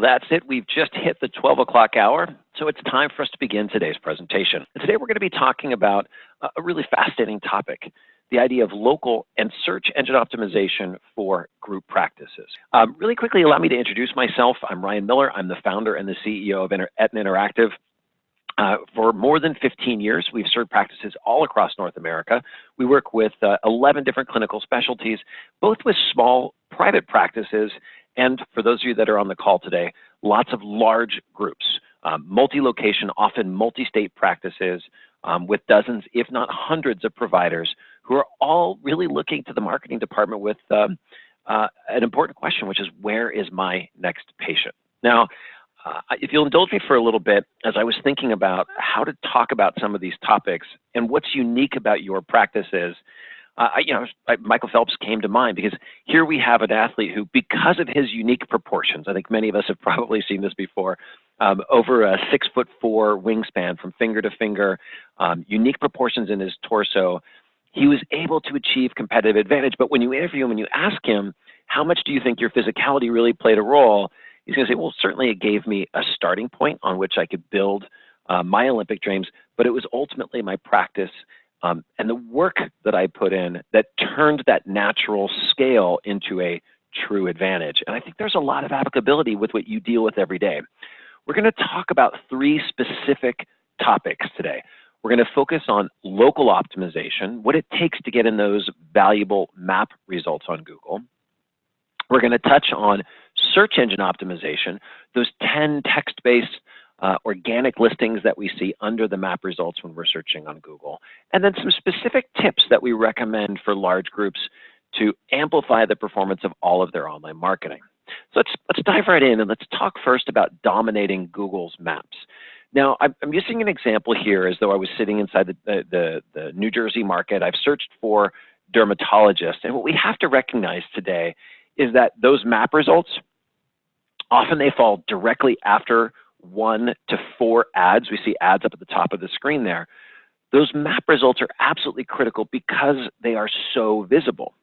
that's it. We've just hit the 12 o'clock hour, so it's time for us to begin today's presentation. And today we're going to be talking about a really fascinating topic, the idea of local and search engine optimization for group practices. Really quickly, allow me to introduce myself. I'm Ryan Miller. I'm the founder and the CEO of Etna Interactive. For more than 15 years, we've served practices all across North America. We work with 11 different clinical specialties, both with small private practices, and for those of you that are on the call today, lots of large groups, multi-location, often multi-state practices with dozens, if not hundreds of providers who are all really looking to the marketing department with an important question, which is, where is my next patient? Now, if you'll indulge me for a little bit, as I was thinking about how to talk about some of these topics and what's unique about your practices, Michael Phelps came to mind, because here we have an athlete who, because of his unique proportions, I think many of us have probably seen this before, over a 6'4" wingspan from finger to finger, unique proportions in his torso, he was able to achieve competitive advantage. But when you interview him and you ask him, how much do you think your physicality really played a role? He's going to say, well, certainly it gave me a starting point on which I could build my Olympic dreams, but it was ultimately my practice and the work that I put in that turned that natural scale into a true advantage. And I think there's a lot of applicability with what you deal with every day. We're going to talk about 3 specific topics today. We're going to focus on local optimization, what it takes to get in those valuable map results on Google. We're going to touch on search engine optimization, those 10 text-based organic listings that we see under the map results when we're searching on Google, and then some specific tips that we recommend for large groups to amplify the performance of all of their online marketing. So let's dive right in, and let's talk first about dominating Google's maps. Now, I'm using an example here as though I was sitting inside the New Jersey market. I've searched for dermatologists, and what we have to recognize today is that those map results, often they fall directly after 1 to 4 ads. We see ads up at the top of the screen there. Those map results are absolutely critical because they are so visible.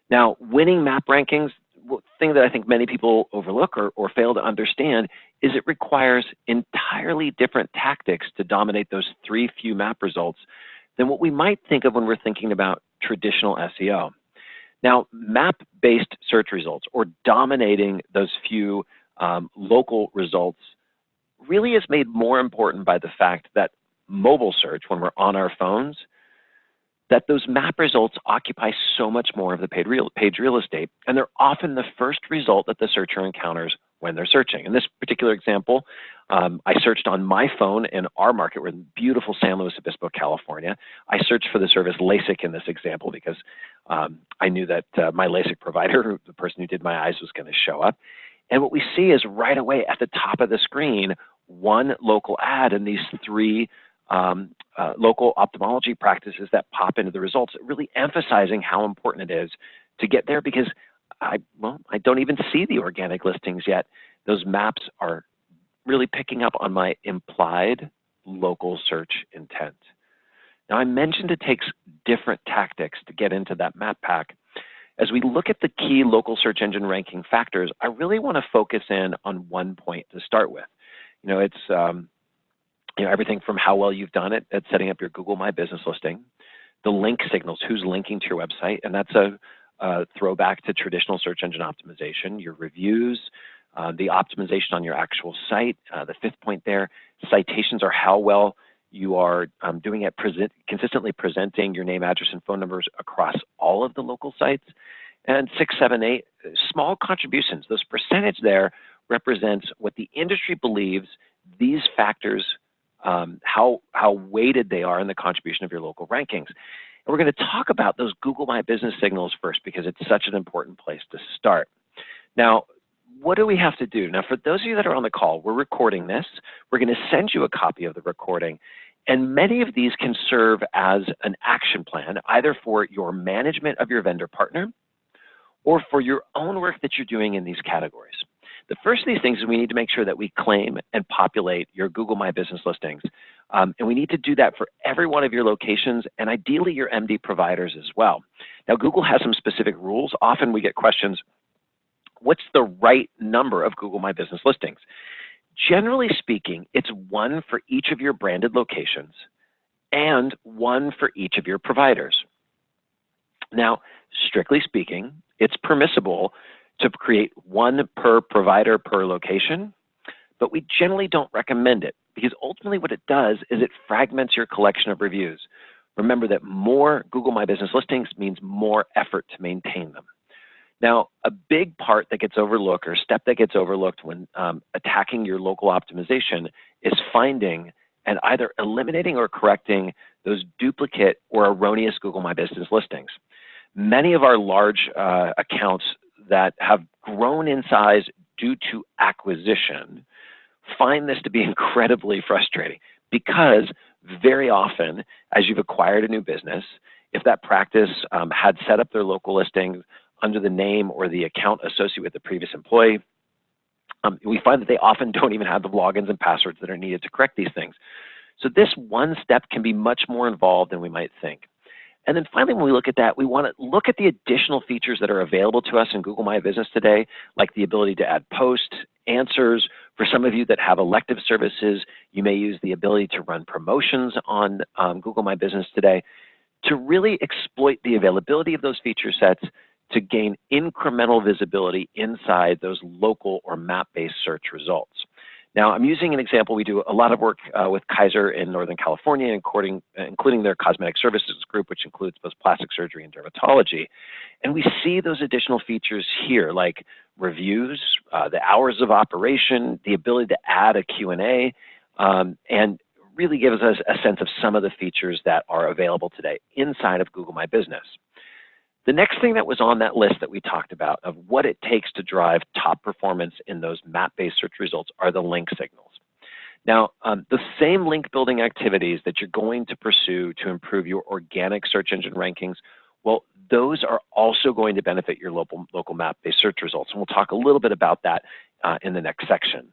Now, winning map rankings, the thing that I think many people overlook or fail to understand is it requires entirely different tactics to dominate those 3 few map results than what we might think of when we're thinking about traditional SEO. Now, map-based search results, or dominating those few local results, really is made more important by the fact that mobile search, when we're on our phones, that those map results occupy so much more of the page real estate, and they're often the first result that the searcher encounters when they're searching. In this particular example, I searched on my phone in our market. We're in beautiful San Luis Obispo, California. I searched for the service LASIK in this example because I knew that my LASIK provider, the person who did my eyes, was going to show up. And what we see is right away at the top of the screen, 1 local ad and these 3 local ophthalmology practices that pop into the results, really emphasizing how important it is to get there, because I don't even see the organic listings yet. Those maps are really picking up on my implied local search intent. Now, I mentioned it takes different tactics to get into that map pack. As we look at the key local search engine ranking factors, I really want to focus in on 1 point to start with. It's everything from how well you've done it at setting up your Google My Business listing, the link signals, who's linking to your website, and that's a throwback to traditional search engine optimization, your reviews, the optimization on your actual site. The 5th point there, citations, are how well you are doing at consistently presenting your name, address, and phone numbers across all of the local sites. And 6, 7, 8, small contributions. Those percentage there represents what the industry believes these factors, how weighted they are in the contribution of your local rankings. And we're going to talk about those Google My Business signals first, because it's such an important place to start. Now, what do we have to do? Now, for those of you that are on the call, we're recording this. We're going to send you a copy of the recording. And many of these can serve as an action plan, either for your management of your vendor partner or for your own work that you're doing in these categories. The first of these things is we need to make sure that we claim and populate your Google My Business listings. And we need to do that for every one of your locations, and ideally your MD providers as well. Now, Google has some specific rules. Often we get questions, What's the right number of Google My Business listings? Generally speaking, it's one for each of your branded locations and one for each of your providers. Now, strictly speaking, it's permissible to create one per provider per location, but we generally don't recommend it because ultimately what it does is it fragments your collection of reviews. Remember that more Google My Business listings means more effort to maintain them. Now, a big part that gets overlooked or step that gets overlooked when attacking your local optimization is finding and either eliminating or correcting those duplicate or erroneous Google My Business listings. Many of our large accounts that have grown in size due to acquisition find this to be incredibly frustrating because very often, as you've acquired a new business, if that practice had set up their local listing under the name or the account associated with the previous employee, we find that they often don't even have the logins and passwords that are needed to correct these things. So this one step can be much more involved than we might think. And then finally, when we look at that, we want to look at the additional features that are available to us in Google My Business today, like the ability to add posts, answers. For some of you that have elective services, you may use the ability to run promotions on Google My Business today to really exploit the availability of those feature sets to gain incremental visibility inside those local or map-based search results. Now, I'm using an example. We do a lot of work with Kaiser in Northern California, including their cosmetic services group, which includes both plastic surgery and dermatology. And we see those additional features here, like reviews, the hours of operation, the ability to add a Q&A, and really gives us a sense of some of the features that are available today inside of Google My Business. The next thing that was on that list that we talked about of what it takes to drive top performance in those map-based search results are the link signals. Now, the same link building activities that you're going to pursue to improve your organic search engine rankings, well, those are also going to benefit your local map-based search results. And we'll talk a little bit about that in the next section.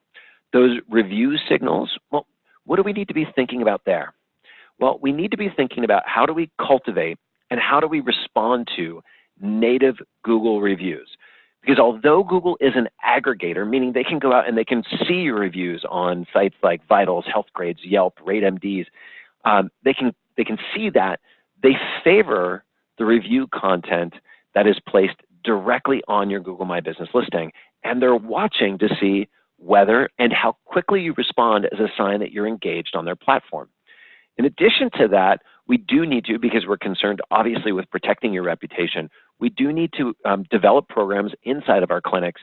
Those review signals, well, what do we need to be thinking about there? Well, we need to be thinking about how do we cultivate and how do we respond to native Google reviews? Because although Google is an aggregator, meaning they can go out and they can see your reviews on sites like Vitals, HealthGrades, Yelp, RateMDs, they can see that. They favor the review content that is placed directly on your Google My Business listing, and they're watching to see whether and how quickly you respond as a sign that you're engaged on their platform. In addition to that, we do need to, because we're concerned obviously with protecting your reputation, we do need to develop programs inside of our clinics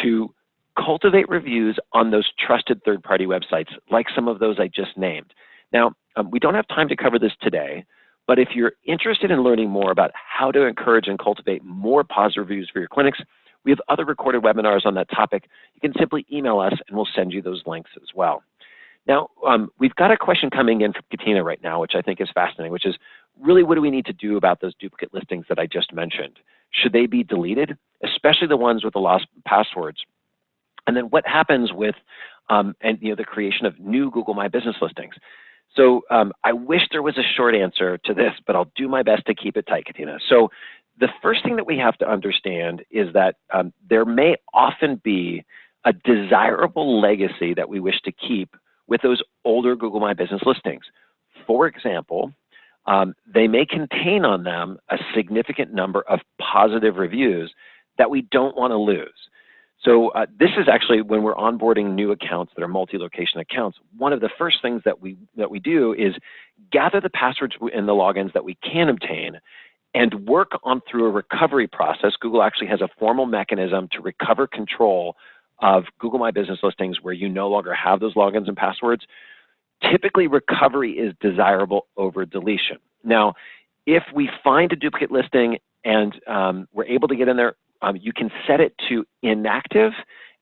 to cultivate reviews on those trusted third-party websites, like some of those I just named. Now, we don't have time to cover this today, but if you're interested in learning more about how to encourage and cultivate more positive reviews for your clinics, we have other recorded webinars on that topic. You can simply email us and we'll send you those links as well. Now, we've got a question coming in from Katina right now, which I think is fascinating, which is really what do we need to do about those duplicate listings that I just mentioned? Should they be deleted, especially the ones with the lost passwords? And then what happens with the creation of new Google My Business listings? So I wish there was a short answer to this, but I'll do my best to keep it tight, Katina. So the first thing that we have to understand is that there may often be a desirable legacy that we wish to keep with those older Google My Business listings. For example, they may contain on them a significant number of positive reviews that we don't want to lose. So this is actually when we're onboarding new accounts that are multi-location accounts, one of the first things that we do is gather the passwords and the logins that we can obtain and work on through a recovery process. Google actually has a formal mechanism to recover control of Google My Business listings where you no longer have those logins and passwords. Typically, recovery is desirable over deletion. Now, if we find a duplicate listing and we're able to get in there, you can set it to inactive,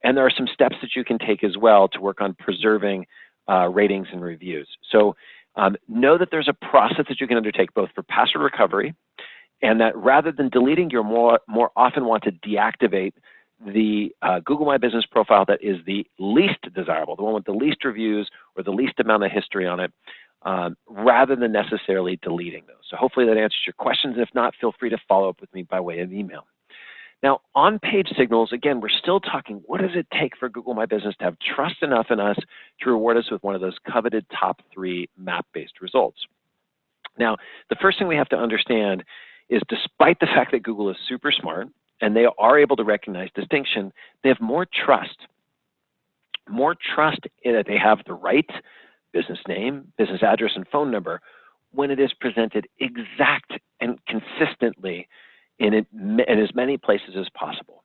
and there are some steps that you can take as well to work on preserving ratings and reviews. So know that there's a process that you can undertake both for password recovery, and that rather than deleting, you're more often want to deactivate the Google My Business profile that is the least desirable, the one with the least reviews or the least amount of history on it, rather than necessarily deleting those. So hopefully that answers your questions. If not, feel free to follow up with me by way of email. Now, on-page signals, again, we're still talking, what does it take for Google My Business to have trust enough in us to reward us with one of those coveted top 3 map-based results? Now, the first thing we have to understand is, despite the fact that Google is super smart and they are able to recognize distinction, they have more trust in that they have the right business name, business address, and phone number when it is presented exact and consistently in as many places as possible.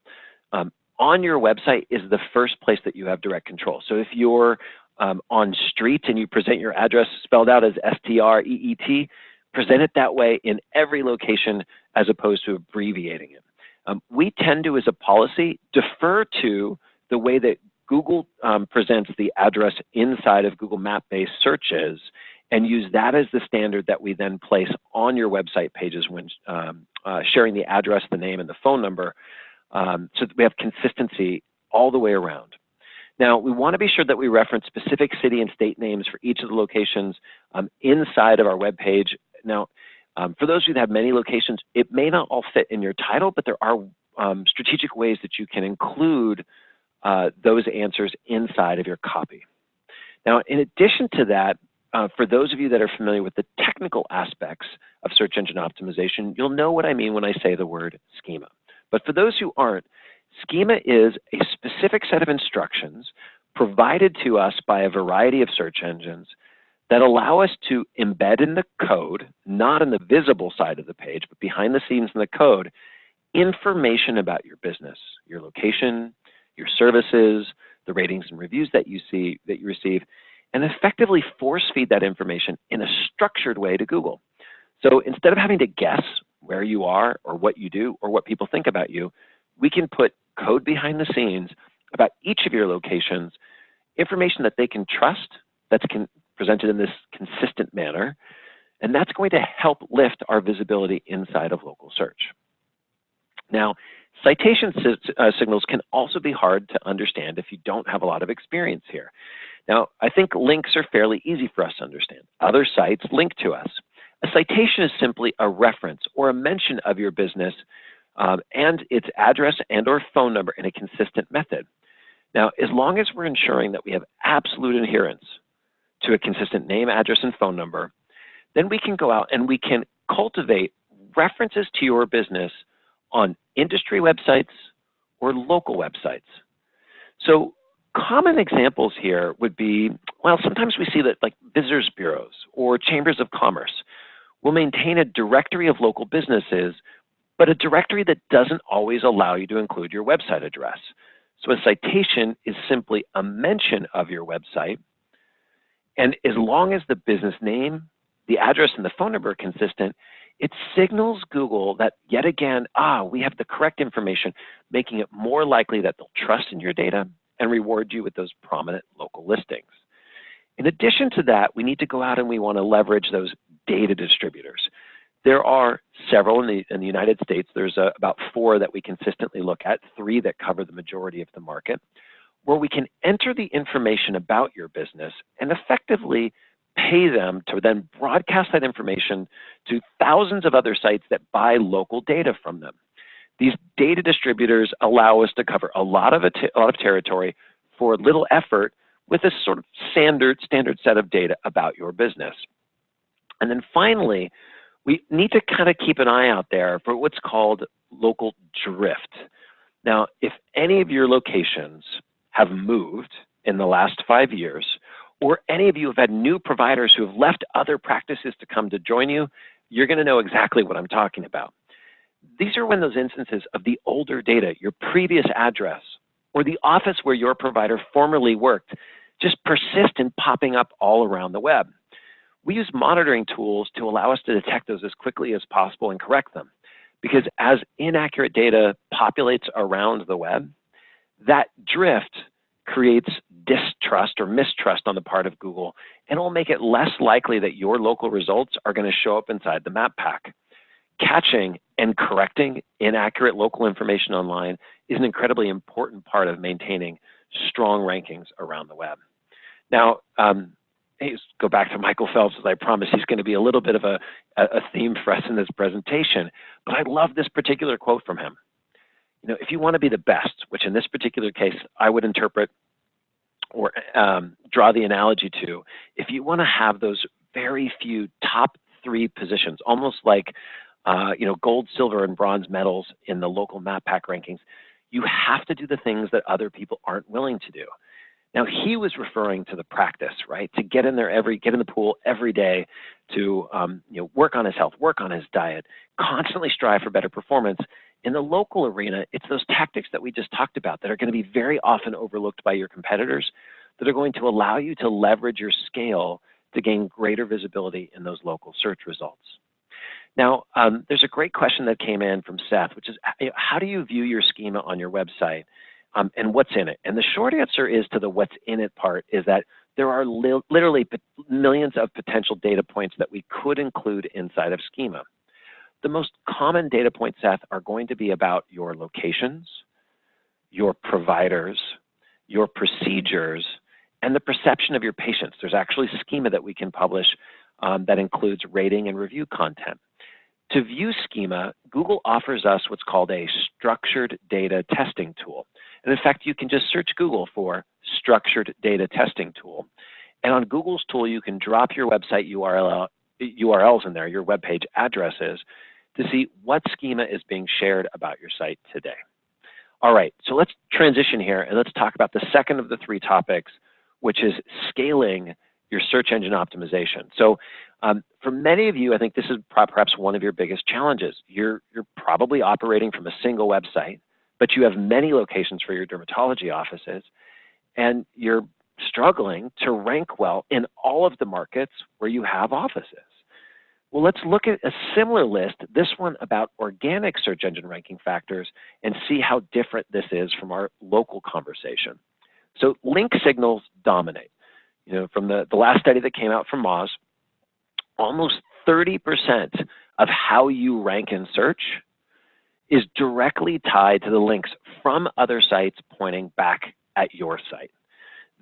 On your website is the first place that you have direct control. So if you're on street and you present your address spelled out as STREET, present it that way in every location as opposed to abbreviating it. We tend to, as a policy, defer to the way that Google presents the address inside of Google Map-based searches, and use that as the standard that we then place on your website pages when sharing the address, the name, and the phone number, so that we have consistency all the way around. Now, we want to be sure that we reference specific city and state names for each of the locations inside of our web page. Now, for those of you that have many locations, it may not all fit in your title, but there are strategic ways that you can include those answers inside of your copy. Now, in addition to that, for those of you that are familiar with the technical aspects of search engine optimization, you'll know what I mean when I say the word schema. But for those who aren't, schema is a specific set of instructions provided to us by a variety of search engines that allow us to embed in the code, not in the visible side of the page, but behind the scenes in the code, information about your business, your location, your services, the ratings and reviews that you receive, and effectively force feed that information in a structured way to Google. So instead of having to guess where you are or what you do or what people think about you, we can put code behind the scenes about each of your locations, information that they can trust, that's presented in this consistent manner, and that's going to help lift our visibility inside of local search. Now, citation signals can also be hard to understand if you don't have a lot of experience here. Now, I think links are fairly easy for us to understand. Other sites link to us. A citation is simply a reference or a mention of your business and its address and or phone number in a consistent method. Now, as long as we're ensuring that we have absolute adherence to a consistent name, address, and phone number, then we can go out and we can cultivate references to your business on industry websites or local websites. So common examples here would be, well, sometimes we see that like visitors bureaus or chambers of commerce will maintain a directory of local businesses, but a directory that doesn't always allow you to include your website address. So a citation is simply a mention of your website, and as long as the business name, the address, and the phone number are consistent, it signals Google that, yet again, we have the correct information, making it more likely that they'll trust in your data and reward you with those prominent local listings. In addition to that, we need to go out and we want to leverage those data distributors. There are several in the United States. There's about 4 that we consistently look at, 3 that cover the majority of the market, where we can enter the information about your business and effectively pay them to then broadcast that information to thousands of other sites that buy local data from them. These data distributors allow us to cover a lot of territory for little effort with this sort of standard set of data about your business. And then finally, we need to kind of keep an eye out there for what's called local drift. Now, if any of your locations have moved in the last 5 years, or any of you have had new providers who have left other practices to come to join you, you're going to know exactly what I'm talking about. These are when those instances of the older data, your previous address, or the office where your provider formerly worked, just persist in popping up all around the web. We use monitoring tools to allow us to detect those as quickly as possible and correct them. Because as inaccurate data populates around the web, that drift creates distrust or mistrust on the part of Google, and it will make it less likely that your local results are going to show up inside the map pack. Catching and correcting inaccurate local information online is an incredibly important part of maintaining strong rankings around the web. Now, let's go back to Michael Phelps, as I promised. He's going to be a little bit of a theme for us in this presentation, but I love this particular quote from him. if you want to be the best, which in this particular case I would interpret or draw the analogy to, if you want to have those very few top 3 positions, almost like gold, silver, and bronze medals in the local map pack rankings, you have to do the things that other people aren't willing to do. Now, he was referring to the practice, right? To get in the pool every day, to work on his health, work on his diet, constantly strive for better performance. In the local arena, it's those tactics that we just talked about that are going to be very often overlooked by your competitors, that are going to allow you to leverage your scale to gain greater visibility in those local search results. Now, there's a great question that came in from Seth, which is, how do you view your schema on your website and what's in it? And the short answer is to the what's in it part is that there are literally millions of potential data points that we could include inside of schema. The most common data points, Seth, are going to be about your locations, your providers, your procedures, and the perception of your patients. There's actually schema that we can publish that includes rating and review content. To view schema, Google offers us what's called a structured data testing tool. And in fact, you can just search Google for structured data testing tool. And on Google's tool, you can drop your website URLs in there, your web page addresses, to see what schema is being shared about your site today. All right, so let's transition here and let's talk about the second of the 3 topics, which is scaling your search engine optimization. So for many of you, I think this is perhaps one of your biggest challenges. You're probably operating from a single website, but you have many locations for your dermatology offices, and you're struggling to rank well in all of the markets where you have offices. Well, let's look at a similar list, this one about organic search engine ranking factors, and see how different this is from our local conversation. So link signals dominate. From the last study that came out from Moz, almost 30% of how you rank in search is directly tied to the links from other sites pointing back at your site.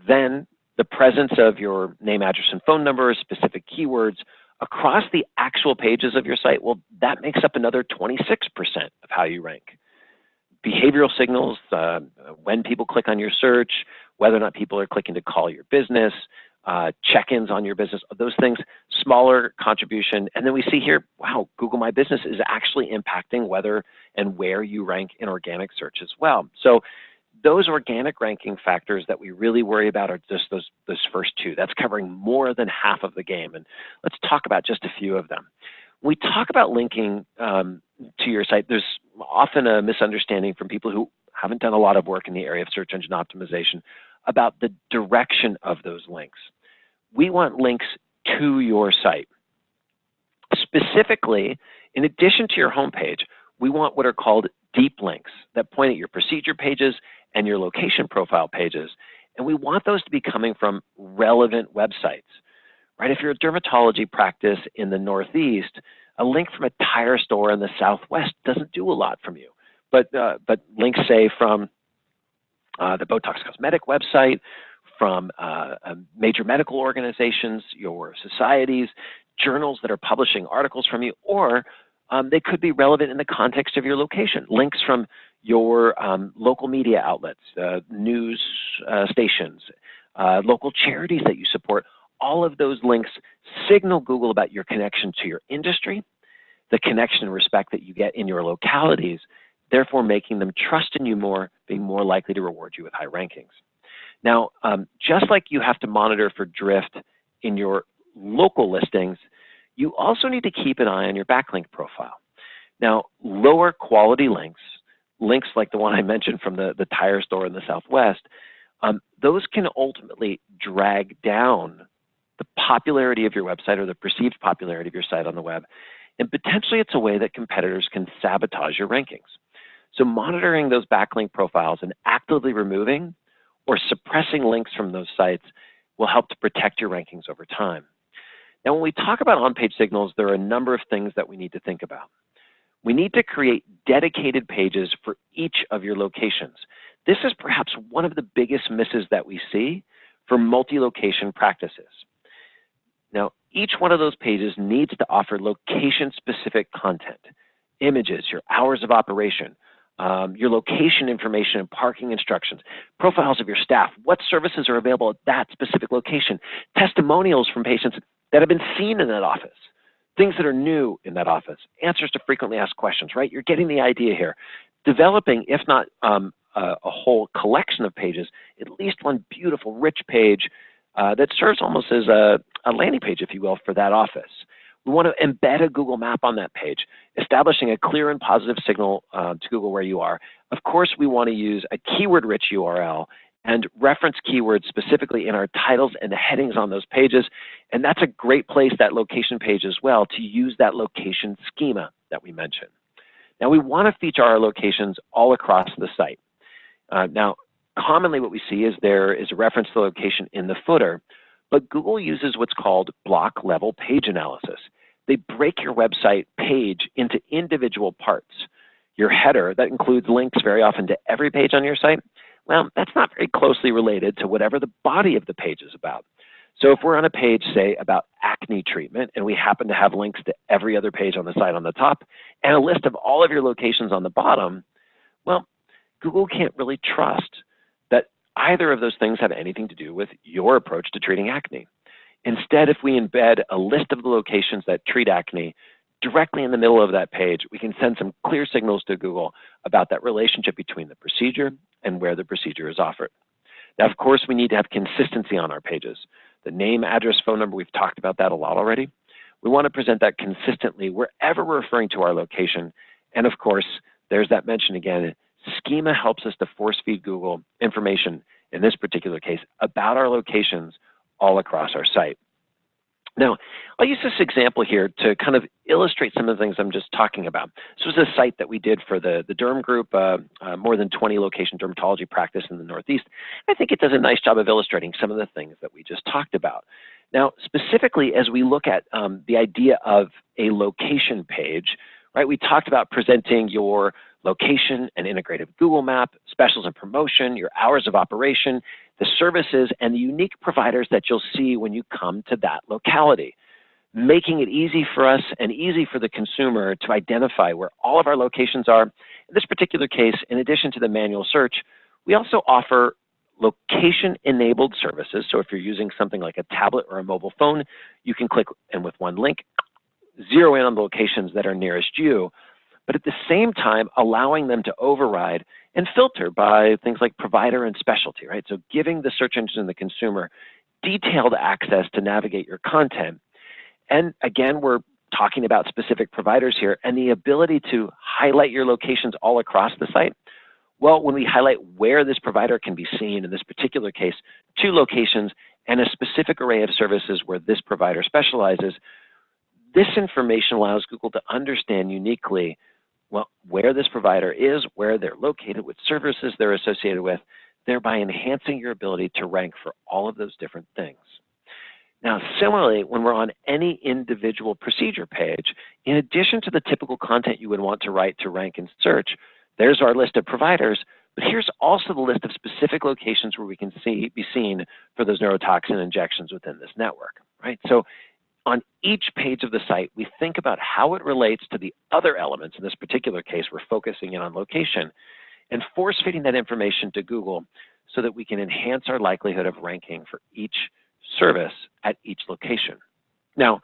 Then the presence of your name, address, and phone number, specific keywords across the actual pages of your site, well, that makes up another 26% of how you rank. Behavioral signals, when people click on your search, whether or not people are clicking to call your business, check-ins on your business, those things, smaller contribution. And then we see here, wow, Google My Business is actually impacting whether and where you rank in organic search as well. So those organic ranking factors that we really worry about are just those first 2. That's covering more than half of the game. And let's talk about just a few of them. When we talk about linking to your site, there's often a misunderstanding from people who haven't done a lot of work in the area of search engine optimization about the direction of those links. We want links to your site. Specifically, in addition to your homepage, we want what are called deep links that point at your procedure pages and your location profile pages. And we want those to be coming from relevant websites, right? If you're a dermatology practice in the Northeast, a link from a tire store in the Southwest doesn't do a lot from you. But links, say, from the Botox Cosmetic website, from major medical organizations, your societies, journals that are publishing articles from you, or they could be relevant in the context of your location. Links from your local media outlets, news stations, local charities that you support. All of those links signal Google about your connection to your industry, the connection and respect that you get in your localities, therefore making them trust in you more, being more likely to reward you with high rankings. Now, just like you have to monitor for drift in your local listings, you also need to keep an eye on your backlink profile. Now, lower quality links like the one I mentioned from the tire store in the Southwest, those can ultimately drag down the popularity of your website or the perceived popularity of your site on the web. And potentially it's a way that competitors can sabotage your rankings. So monitoring those backlink profiles and actively removing or suppressing links from those sites will help to protect your rankings over time. Now, when we talk about on-page signals, there are a number of things that we need to think about. We need to create dedicated pages for each of your locations. This is perhaps one of the biggest misses that we see for multi-location practices. Now, each one of those pages needs to offer location-specific content, images, your hours of operation, your location information and parking instructions, profiles of your staff, what services are available at that specific location, testimonials from patients that have been seen in that office, things that are new in that office, answers to frequently asked questions, right? You're getting the idea here. Developing, if not a whole collection of pages, at least one beautiful, rich page that serves almost as a landing page, if you will, for that office. We want to embed a Google map on that page, establishing a clear and positive signal to Google where you are. Of course, we want to use a keyword-rich URL and reference keywords specifically in our titles and the headings on those pages. And that's a great place, that location page as well, to use that location schema that we mentioned. Now, we want to feature our locations all across the site. Now, commonly what we see is there is a reference to the location in the footer, but Google uses what's called block level page analysis. They break your website page into individual parts. Your header, that includes links very often to every page on your site, well, that's not very closely related to whatever the body of the page is about. So if we're on a page, say, about acne treatment, and we happen to have links to every other page on the site on the top, and a list of all of your locations on the bottom, well, Google can't really trust that either of those things have anything to do with your approach to treating acne. Instead, if we embed a list of the locations that treat acne directly in the middle of that page, we can send some clear signals to Google about that relationship between the procedure and where the procedure is offered. Now, of course, we need to have consistency on our pages. The name, address, phone number, we've talked about that a lot already. We want to present that consistently wherever we're referring to our location. And of course, there's that mention again, schema helps us to force feed Google information, in this particular case, about our locations all across our site. Now, I'll use this example here to kind of illustrate some of the things I'm just talking about. This was a site that we did for the derm group, more than 20 location dermatology practice in the Northeast. I think it does a nice job of illustrating some of the things that we just talked about. Now, specifically, as we look at the idea of a location page, right, we talked about presenting your location, an integrated Google map, specials and promotion, your hours of operation, the services, and the unique providers that you'll see when you come to that locality, making it easy for us and easy for the consumer to identify where all of our locations are. In this particular case, in addition to the manual search, we also offer location-enabled services. So if you're using something like a tablet or a mobile phone, you can click and with one link, zero in on the locations that are nearest you, but at the same time, allowing them to override and filter by things like provider and specialty, right? So giving the search engine and the consumer detailed access to navigate your content. And again, we're talking about specific providers here and the ability to highlight your locations all across the site. Well, when we highlight where this provider can be seen, in this particular case, 2 locations and a specific array of services where this provider specializes, this information allows Google to understand uniquely, well, where this provider is, where they're located, what services they're associated with, thereby enhancing your ability to rank for all of those different things. Now, similarly, when we're on any individual procedure page, in addition to the typical content you would want to write to rank and search, there's our list of providers, but here's also the list of specific locations where we can be seen for those neurotoxin injections within this network, right? So on each page of the site, we think about how it relates to the other elements. In this particular case, we're focusing in on location and force feeding that information to Google so that we can enhance our likelihood of ranking for each service at each location. Now,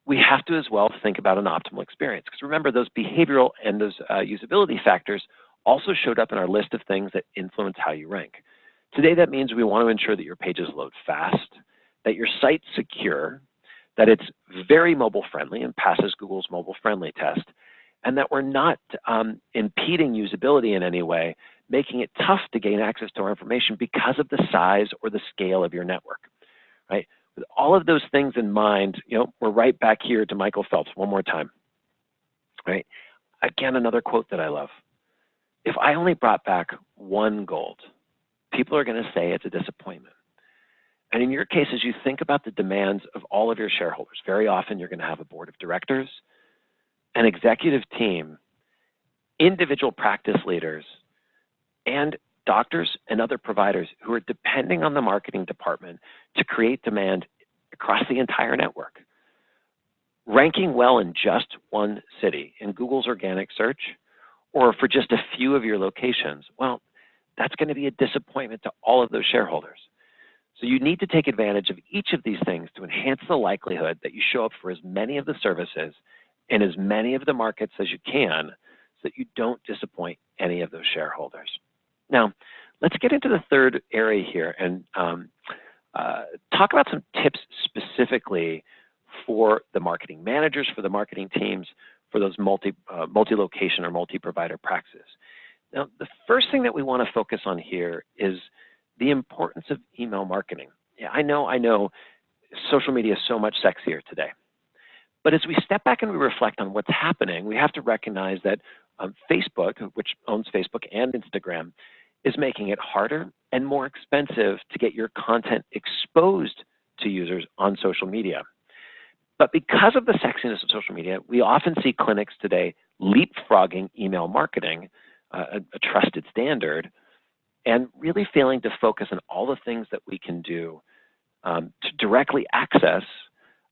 we have to as well think about an optimal experience, because remember, those behavioral and those usability factors also showed up in our list of things that influence how you rank. Today, that means we want to ensure that your pages load fast, that your site's secure, that it's very mobile friendly and passes Google's mobile friendly test, and that we're not impeding usability in any way, making it tough to gain access to our information because of the size or the scale of your network, right? With all of those things in mind, we're right back here to Michael Phelps one more time, right? Again, another quote that I love. If I only brought back 1 gold, people are going to say it's a disappointment. And in your case, as you think about the demands of all of your shareholders, very often you're going to have a board of directors, an executive team, individual practice leaders, and doctors and other providers who are depending on the marketing department to create demand across the entire network. Ranking well in just one city in Google's organic search, or for just a few of your locations, well, that's going to be a disappointment to all of those shareholders. So you need to take advantage of each of these things to enhance the likelihood that you show up for as many of the services in as many of the markets as you can so that you don't disappoint any of those shareholders. Now, let's get into the third area here and talk about some tips specifically for the marketing managers, for the marketing teams, for those multi-location or multi-provider practices. Now, the first thing that we want to focus on here is the importance of email marketing. Yeah, I know, social media is so much sexier today. But as we step back and we reflect on what's happening, we have to recognize that Facebook, which owns Facebook and Instagram, is making it harder and more expensive to get your content exposed to users on social media. But because of the sexiness of social media, we often see clinics today leapfrogging email marketing, a trusted standard, and really failing to focus on all the things that we can do to directly access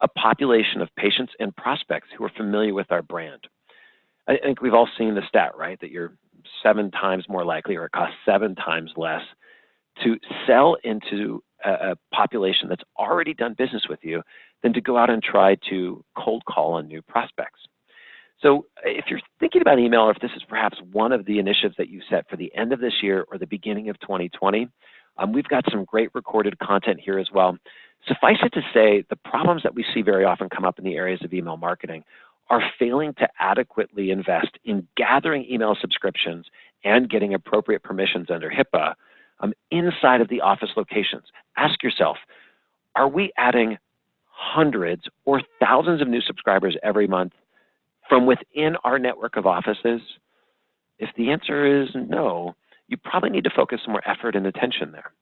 a population of patients and prospects who are familiar with our brand. I think we've all seen the stat, right, that you're 7 times more likely, or it costs 7 times less to sell into a population that's already done business with you than to go out and try to cold call on new prospects. So if you're thinking about email, or if this is perhaps one of the initiatives that you set for the end of this year or the beginning of 2020, we've got some great recorded content here as well. Suffice it to say, the problems that we see very often come up in the areas of email marketing are failing to adequately invest in gathering email subscriptions and getting appropriate permissions under HIPAA inside of the office locations. Ask yourself, are we adding hundreds or thousands of new subscribers every month from within our network of offices? If the answer is no, you probably need to focus some more effort and attention there.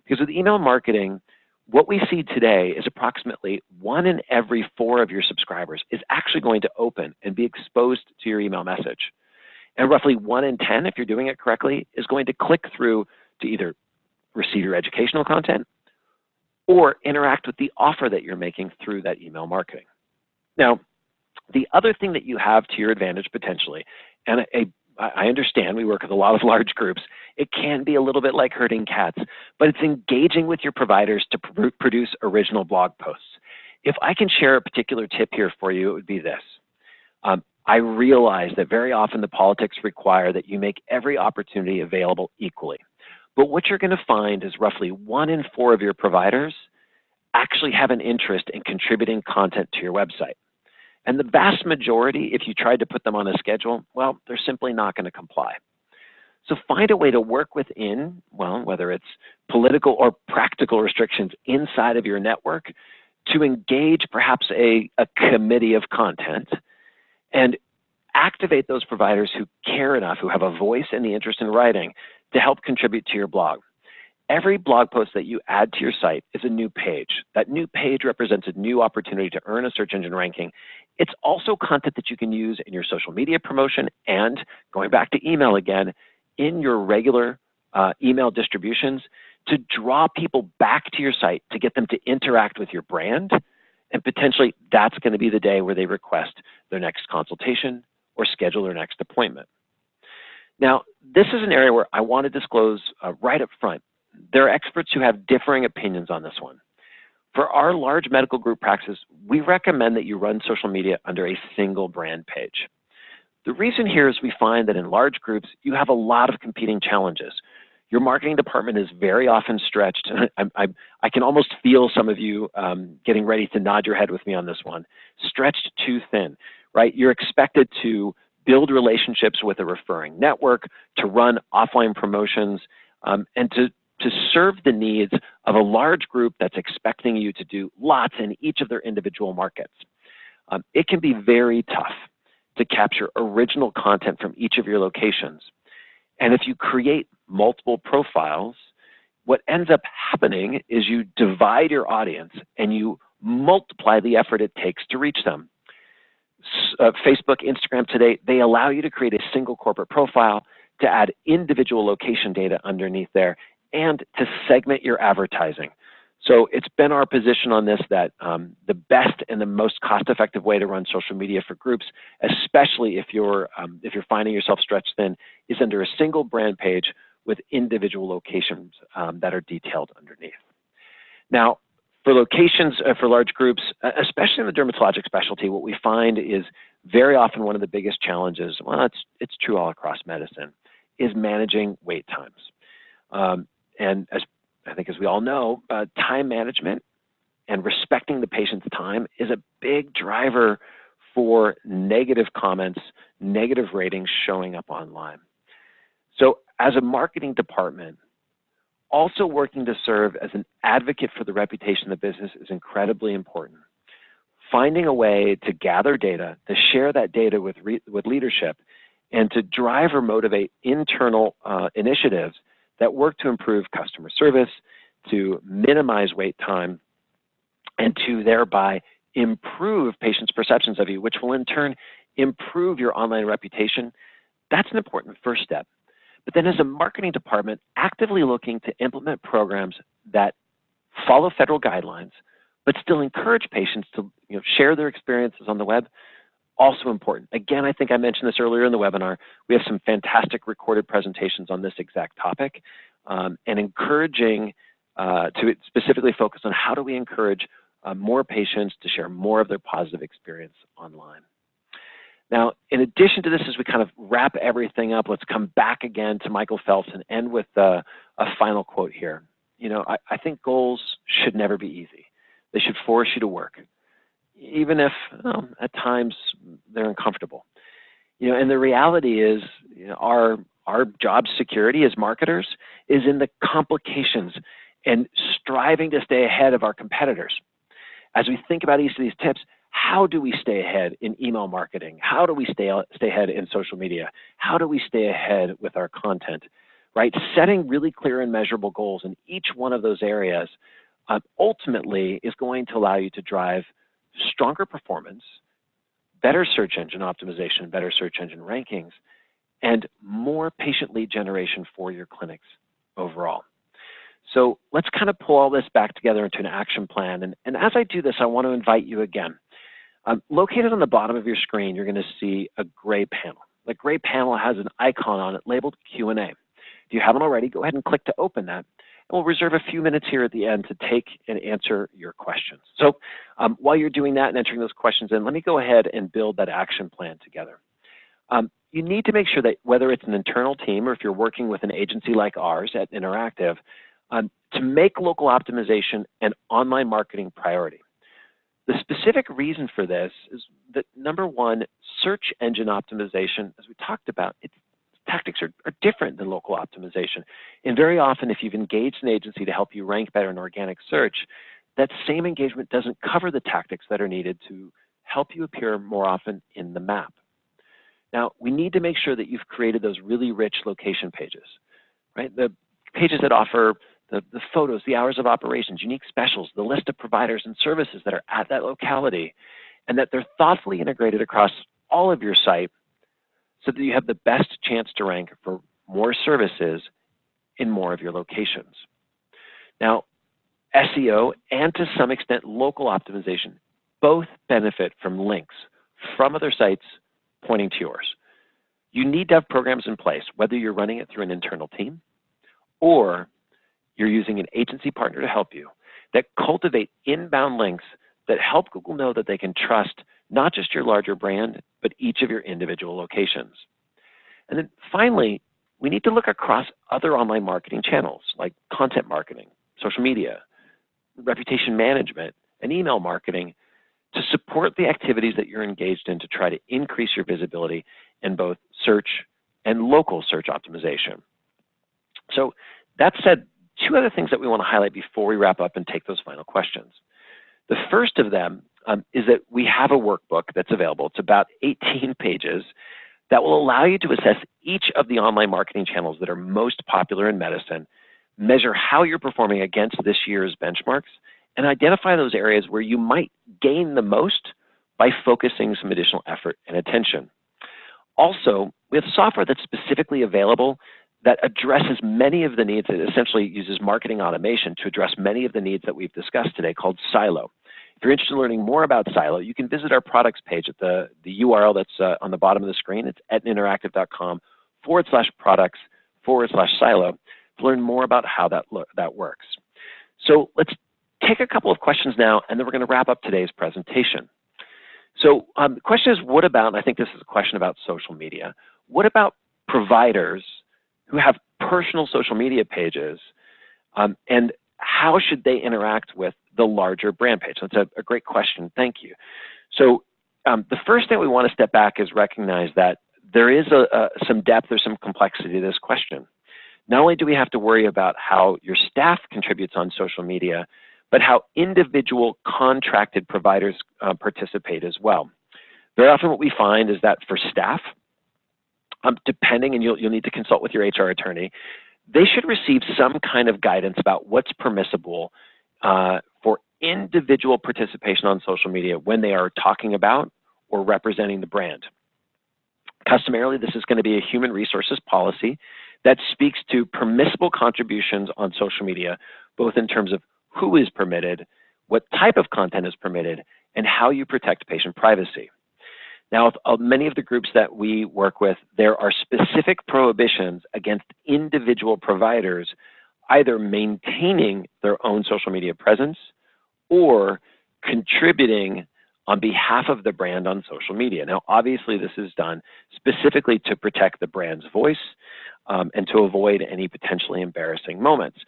Because with email marketing, what we see today is approximately 1 in every 4 of your subscribers is actually going to open and be exposed to your email message. And roughly 1 in 10, if you're doing it correctly, is going to click through to either receive your educational content or interact with the offer that you're making through that email marketing. Now, the other thing that you have to your advantage potentially, and I understand we work with a lot of large groups, it can be a little bit like herding cats, but it's engaging with your providers to produce original blog posts. If I can share a particular tip here for you, it would be this. I realize that very often the politics require that you make every opportunity available equally. But what you're going to find is roughly 1 in 4 of your providers actually have an interest in contributing content to your website. And the vast majority, if you tried to put them on a schedule, well, they're simply not going to comply. So find a way to work within, well, whether it's political or practical restrictions inside of your network, to engage perhaps a committee of content and activate those providers who care enough, who have a voice and the interest in writing, to help contribute to your blog. Every blog post that you add to your site is a new page. That new page represents a new opportunity to earn a search engine ranking. It's also content that you can use in your social media promotion and, going back to email again, in your regular email distributions to draw people back to your site to get them to interact with your brand. And potentially that's going to be the day where they request their next consultation or schedule their next appointment. Now, this is an area where I want to disclose right up front. There are experts who have differing opinions on this one. For our large medical group practices, we recommend that you run social media under a single brand page. The reason here is we find that in large groups, you have a lot of competing challenges. Your marketing department is very often stretched. I can almost feel some of you getting ready to nod your head with me on this one. Stretched too thin, right? You're expected to build relationships with a referring network, to run offline promotions, and to serve the needs of a large group that's expecting you to do lots in each of their individual markets. It can be very tough to capture original content from each of your locations. And if you create multiple profiles, what ends up happening is you divide your audience and you multiply the effort it takes to reach them. Facebook, Instagram today, they allow you to create a single corporate profile, to add individual location data underneath there, and to segment your advertising. So it's been our position on this that the best and the most cost-effective way to run social media for groups, especially if you're finding yourself stretched thin, is under a single brand page with individual locations that are detailed underneath. Now, for locations for large groups, especially in the dermatologic specialty, what we find is very often one of the biggest challenges, well, it's true all across medicine, is managing wait times. And I think as we all know, time management and respecting the patient's time is a big driver for negative comments, negative ratings showing up online. So as a marketing department, also working to serve as an advocate for the reputation of the business is incredibly important. Finding a way to gather data, to share that data with leadership, and to drive or motivate internal initiatives that work to improve customer service, to minimize wait time, and to thereby improve patients' perceptions of you, which will in turn improve your online reputation. That's an important first step. But then as a marketing department, actively looking to implement programs that follow federal guidelines, but still encourage patients to share their experiences on the web, also important. Again, I think I mentioned this earlier in the webinar. We have some fantastic recorded presentations on this exact topic, and encouraging to specifically focus on how do we encourage more patients to share more of their positive experience online. Now, in addition to this, as we kind of wrap everything up, let's come back again to Michael Phelps and end with a final quote here. I think goals should never be easy. They should force you to work, even if at times they're uncomfortable. And the reality is our job security as marketers is in the complications and striving to stay ahead of our competitors. As we think about each of these tips, how do we stay ahead in email marketing? How do we stay ahead in social media? How do we stay ahead with our content, right? Setting really clear and measurable goals in each one of those areas ultimately is going to allow you to drive stronger performance, better search engine optimization, better search engine rankings, and more patient lead generation for your clinics overall. So let's kind of pull all this back together into an action plan. And as I do this, I want to invite you again. Located on the bottom of your screen, you're going to see a gray panel. The gray panel has an icon on it labeled Q&A. If you haven't already, go ahead and click to open that. And we'll reserve a few minutes here at the end to take and answer your questions. So while you're doing that and entering those questions in, let me go ahead and build that action plan together. You need to make sure that whether it's an internal team or if you're working with an agency like ours at Interactive, to make local optimization an online marketing priority. The specific reason for this is that, number one, search engine optimization, as we talked about, its tactics are different than local optimization. And very often, if you've engaged an agency to help you rank better in organic search, that same engagement doesn't cover the tactics that are needed to help you appear more often in the map. Now, we need to make sure that you've created those really rich location pages, right? The pages that offer the photos, the hours of operations, unique specials, the list of providers and services that are at that locality, and that they're thoughtfully integrated across all of your site so that you have the best chance to rank for more services in more of your locations. Now, SEO and to some extent local optimization both benefit from links from other sites pointing to yours. You need to have programs in place, whether you're running it through an internal team or you're using an agency partner to help you, that cultivate inbound links that help Google know that they can trust not just your larger brand, but each of your individual locations. And then finally, we need to look across other online marketing channels like content marketing, social media, reputation management, and email marketing to support the activities that you're engaged in to try to increase your visibility in both search and local search optimization. So that said, two other things that we want to highlight before we wrap up and take those final questions. The first of them is that we have a workbook that's available. It's about 18 pages that will allow you to assess each of the online marketing channels that are most popular in medicine, measure how you're performing against this year's benchmarks, and identify those areas where you might gain the most by focusing some additional effort and attention. Also, we have software that's specifically available that addresses many of the needs. It essentially uses marketing automation to address many of the needs that we've discussed today, called Silo. If you're interested in learning more about Silo, you can visit our products page at the URL that's on the bottom of the screen. It's etnainteractive.com/products/Silo to learn more about how that works. So let's take a couple of questions now, and then we're going to wrap up today's presentation. So the question is, what about, and I think this is a question about social media, what about providers who have personal social media pages, and how should they interact with the larger brand page? That's a great question. Thank you. So the first thing we want to step back is recognize that there is some depth or some complexity to this question. Not only do we have to worry about how your staff contributes on social media, but how individual contracted providers participate as well. Very often what we find is that for staff, depending, and you'll need to consult with your HR attorney, they should receive some kind of guidance about what's permissible for individual participation on social media when they are talking about or representing the brand. Customarily, this is going to be a human resources policy that speaks to permissible contributions on social media, both in terms of who is permitted, what type of content is permitted, and how you protect patient privacy. Now, with many of the groups that we work with, there are specific prohibitions against individual providers either maintaining their own social media presence or contributing on behalf of the brand on social media. Now, obviously, this is done specifically to protect the brand's voice and to avoid any potentially embarrassing moments.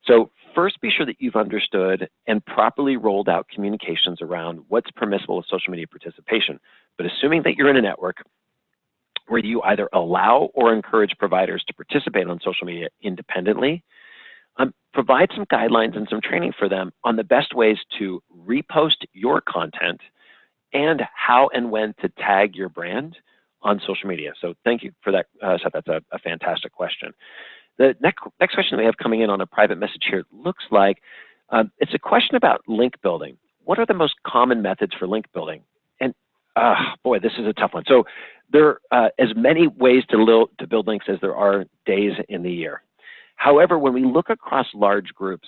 So first, be sure that you've understood and properly rolled out communications around what's permissible with social media participation. But assuming that you're in a network where you either allow or encourage providers to participate on social media independently, provide some guidelines and some training for them on the best ways to repost your content and how and when to tag your brand on social media. So thank you for that, Seth. That's a fantastic question. The next question we have coming in on a private message here looks like it's a question about link building. What are the most common methods for link building? And boy, this is a tough one. So there are as many ways to build links as there are days in the year. However, when we look across large groups,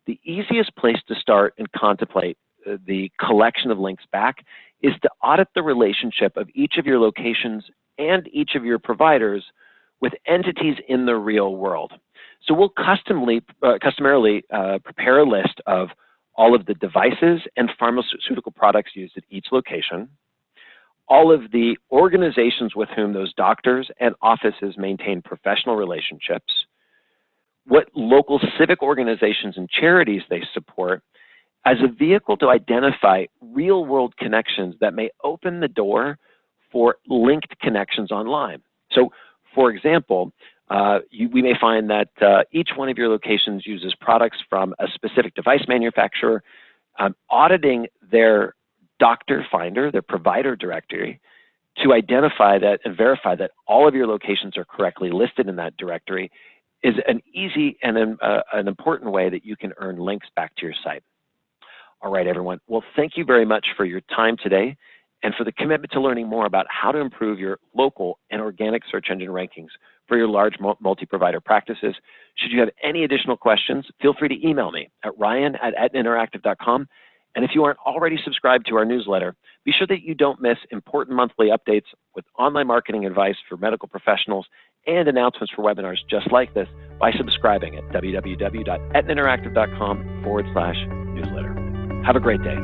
the easiest place to start and contemplate the collection of links back is to audit the relationship of each of your locations and each of your providers with entities in the real world. So we'll customarily prepare a list of all of the devices and pharmaceutical products used at each location, all of the organizations with whom those doctors and offices maintain professional relationships, what local civic organizations and charities they support, as a vehicle to identify real-world connections that may open the door for linked connections online. So, for example, we may find that each one of your locations uses products from a specific device manufacturer. Auditing their doctor finder, their provider directory, to identify that and verify that all of your locations are correctly listed in that directory is an easy and an important way that you can earn links back to your site. All right, everyone. Well, thank you very much for your time today and for the commitment to learning more about how to improve your local and organic search engine rankings for your large multi-provider practices. Should you have any additional questions, feel free to email me at ryan@etnainteractive.com. And if you aren't already subscribed to our newsletter, be sure that you don't miss important monthly updates with online marketing advice for medical professionals and announcements for webinars just like this by subscribing at www.etnainteractive.com/newsletter. Have a great day.